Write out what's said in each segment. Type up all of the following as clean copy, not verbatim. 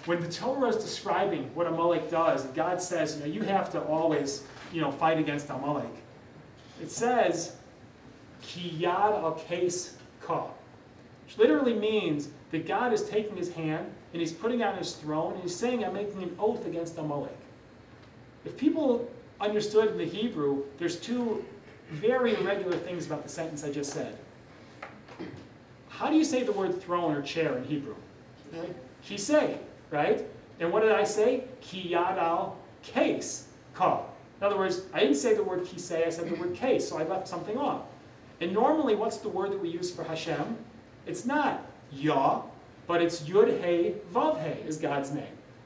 when the Torah is describing what Amalek does, and God says, you have to always, fight against Amalek. It says, Ki yad al kes ka, which literally means that God is taking his hand and he's putting on his throne and he's saying, I'm making an oath against Amalek. If people understood in the Hebrew, there's two very irregular things about the sentence I just said. How do you say the word throne or chair in Hebrew? Right? Kisei, right? And what did I say? Ki yad al kes ka. In other words, I didn't say the word kisei, I said the word case, so I left something off. And normally, what's the word that we use for Hashem? It's not Yah, but it's Yud He Vav He is God's name.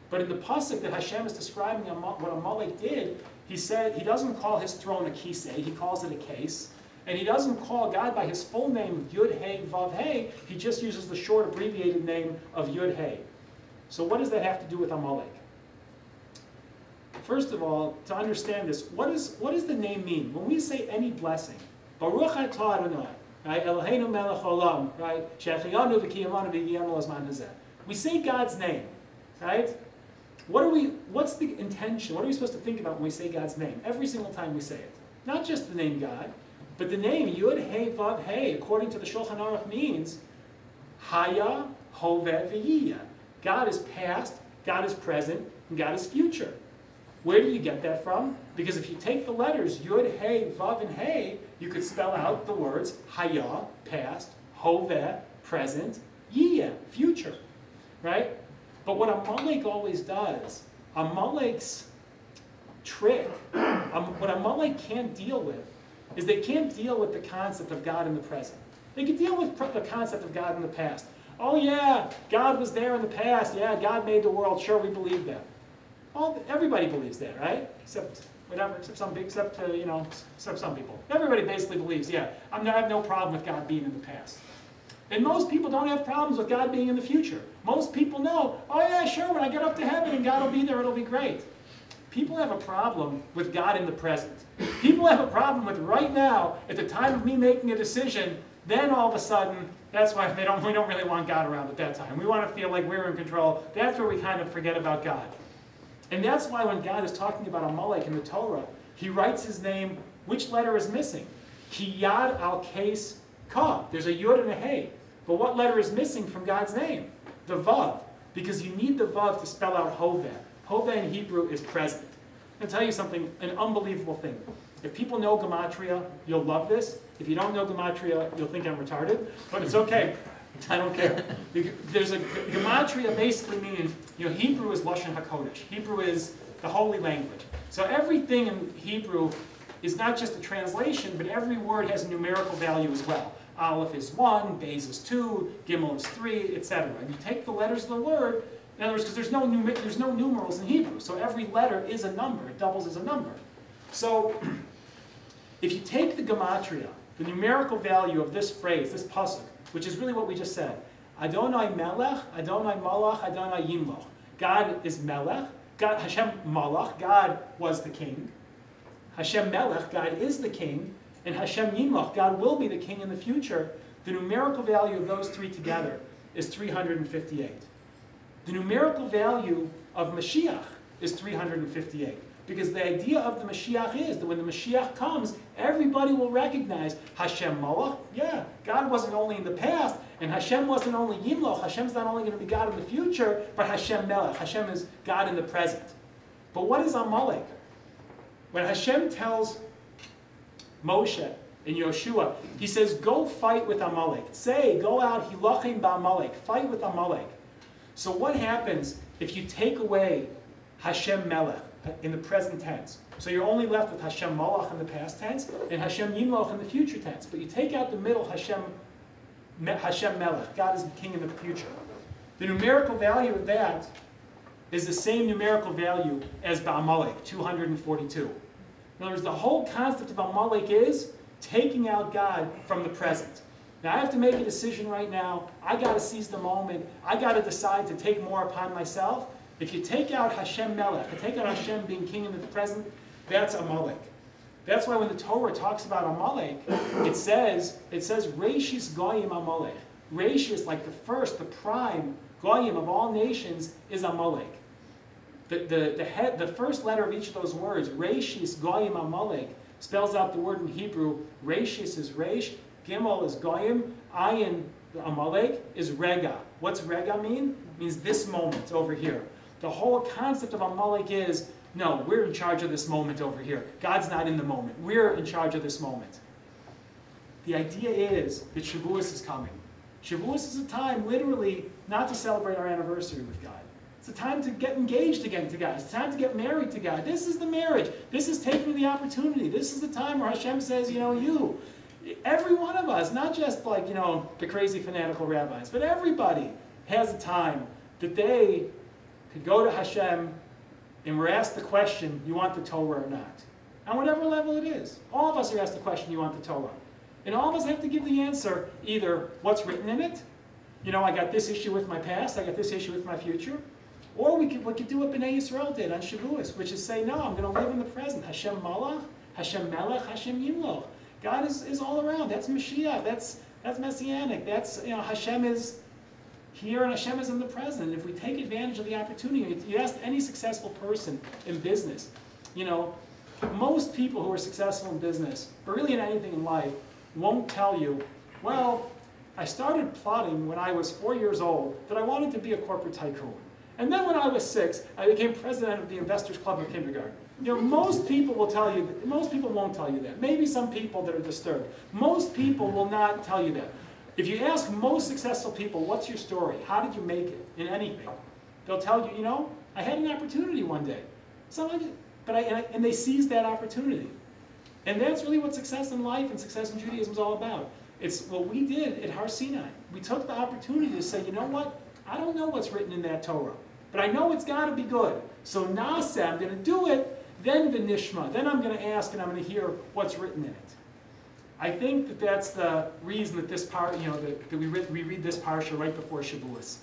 But in the pasuk that Hashem is describing what Amalek did, he said he doesn't call his throne a kisei, he calls it a case. And he doesn't call God by his full name Yud He Vav He, he just uses the short abbreviated name of Yud He. So what does that have to do with Amalek? First of all, to understand this, what does the name mean? When we say any blessing, Baruch atah Adonai, right? Eloheinu melech olam, right? She'achiyanu v'kiyamanu v'yiyanu lazman hazeh. We say God's name, right? What's the intention? What are we supposed to think about when we say God's name? Every single time we say it. Not just the name God, but the name Yud He Vav He, according to the Shulchan Aruch, means Haya, Hoveh, V'yiyah. God is past, God is present, and God is future. Where do you get that from? Because if you take the letters Yud, He, Vav, and He, you could spell out the words Haya, past, Hoveh, present, Yiyah, future, right? But what Amalek always does, Amalek's trick, what Amalek can't deal with, is they can't deal with the concept of God in the present. They can deal with the concept of God in the past. Oh yeah, God was there in the past. Yeah, God made the world. Sure, we believe that. Everybody believes that, right? Except some people. Everybody basically believes, yeah, I have no problem with God being in the past. And most people don't have problems with God being in the future. Most people know, oh yeah, sure, when I get up to heaven and God will be there, it'll be great. People have a problem with God in the present. People have a problem with right now, at the time of me making a decision, then all of a sudden, that's why we don't really want God around at that time. We want to feel like we're in control. That's where we kind of forget about God. And that's why when God is talking about Amalek in the Torah, he writes his name, which letter is missing? Ki yad al kes ka. There's a yud and a hey. But what letter is missing from God's name? The vav. Because you need the vav to spell out hoveh. Hoveh in Hebrew is present. I'm going to tell you something, an unbelievable thing. If people know gematria, you'll love this. If you don't know gematria, you'll think I'm retarded. But it's okay. I don't care. There's gematria basically means, Hebrew is Lashon HaKodesh. Hebrew is the holy language. So everything in Hebrew is not just a translation, but every word has a numerical value as well. Aleph is 1, Beis is 2, Gimel is 3, etc. And you take the letters of the word, in other words, because there's no numerals in Hebrew, so every letter is a number. It doubles as a number. So if you take the gematria, the numerical value of this phrase, this pasuk, which is really what we just said, Adonai Melech, Adonai Malach, Adonai Yimloch. God is Melech, God, Hashem Malach, God was the king. Hashem Melech, God is the king. And Hashem Yimloch, God will be the king in the future. The numerical value of those three together is 358. The numerical value of Mashiach is 358. Because the idea of the Mashiach is that when the Mashiach comes, everybody will recognize Hashem Malach. Yeah, God wasn't only in the past, and Hashem wasn't only Yimloch. Hashem's not only going to be God in the future, but Hashem Melech. Hashem is God in the present. But what is Amalek? When Hashem tells Moshe and Yoshua, he says, go fight with Amalek. Say, go out, hilachim ba'Amalek. Fight with Amalek. So what happens if you take away Hashem Melech in the present tense? So you're only left with Hashem Malach in the past tense and Hashem Yimloch in the future tense. But you take out the middle Hashem Melech. God is the king in the future. The numerical value of that is the same numerical value as ba'Amalek, 242. In other words, the whole concept of Amalek is taking out God from the present. Now I have to make a decision right now. I got to seize the moment. I got to decide to take more upon myself. If you take out Hashem Melech, you take out Hashem being king in the present, that's Amalek. That's why when the Torah talks about Amalek, it says Reishis Goyim Amalek. Reishis, like the first, the prime Goyim of all nations is Amalek. The first letter of each of those words, Reishis Goyim Amalek, spells out the word in Hebrew. Reishis is Reish, Gimel is Goyim, Ayin Amalek is Rega. What's Rega mean? It means this moment over here. The whole concept of Amalek is, no, we're in charge of this moment over here. God's not in the moment. We're in charge of this moment. The idea is that Shavuos is coming. Shavuos is a time, literally, not to celebrate our anniversary with God. It's a time to get engaged again to God. It's a time to get married to God. This is the marriage. This is taking the opportunity. This is the time where Hashem says, every one of us, not just like, the crazy fanatical rabbis, but everybody has a time that they could go to Hashem and we're asked the question, you want the Torah or not? On whatever level it is. All of us are asked the question, you want the Torah? And all of us have to give the answer, either what's written in it, I got this issue with my past, I got this issue with my future, or we could do what Bnei Yisrael did on Shavuos, which is say, no, I'm going to live in the present. Hashem Malach, Hashem Melech, Hashem Yimloch. God is all around. That's Mashiach. That's Messianic. That's, Hashem is here and Hashem is in the present. And if we take advantage of the opportunity, you ask any successful person in business, most people who are successful in business, or really in anything in life, won't tell you, well, I started plotting when I was 4 years old that I wanted to be a corporate tycoon. And then when I was 6, I became president of the Investors Club of kindergarten. Most people will tell you that. Most people won't tell you that. Maybe some people that are disturbed. Most people will not tell you that. If you ask most successful people, what's your story? How did you make it in anything? They'll tell you, I had an opportunity one day. And they seized that opportunity. And that's really what success in life and success in Judaism is all about. It's what we did at Har Sinai. We took the opportunity to say, you know what? I don't know what's written in that Torah, but I know it's got to be good. So Nasa, I'm going to do it, then V'nishma. Then I'm going to ask and I'm going to hear what's written in it. I think that that's the reason that this part, that we read this parsha right before Shavuos.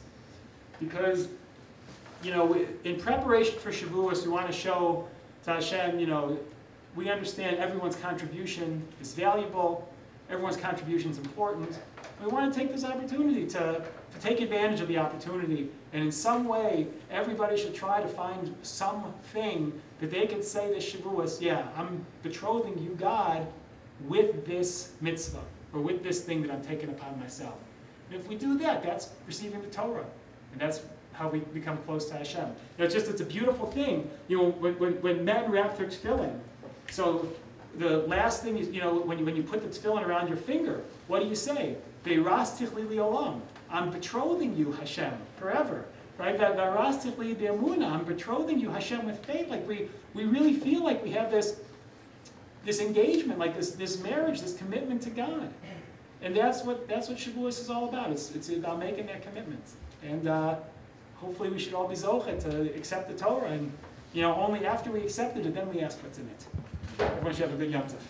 Because, in preparation for Shavuos, we want to show to Hashem, we understand everyone's contribution is valuable, everyone's contribution is important. We want to take this opportunity to take advantage of the opportunity, and in some way, everybody should try to find something that they can say to Shavuos, yeah, I'm betrothing you, God, with this mitzvah, or with this thing that I'm taking upon myself. And if we do that, that's receiving the Torah, and that's how we become close to Hashem. It's a beautiful thing. When men wrap their tefillin, so the last thing is, when you put the tefillin around your finger, what do you say? Beiras tichli li olam. I'm betrothing you, Hashem, forever. Right? Beiras tichli li be'emunah. I'm betrothing you, Hashem, with faith. Like we really feel like we have this engagement, like this marriage, this commitment to God. And that's what Shavuos is all about. It's about making that commitment. And hopefully we should all be zocheh to accept the Torah. And only after we accepted it, then we ask what's in it. Everyone should have a good Yom Tov.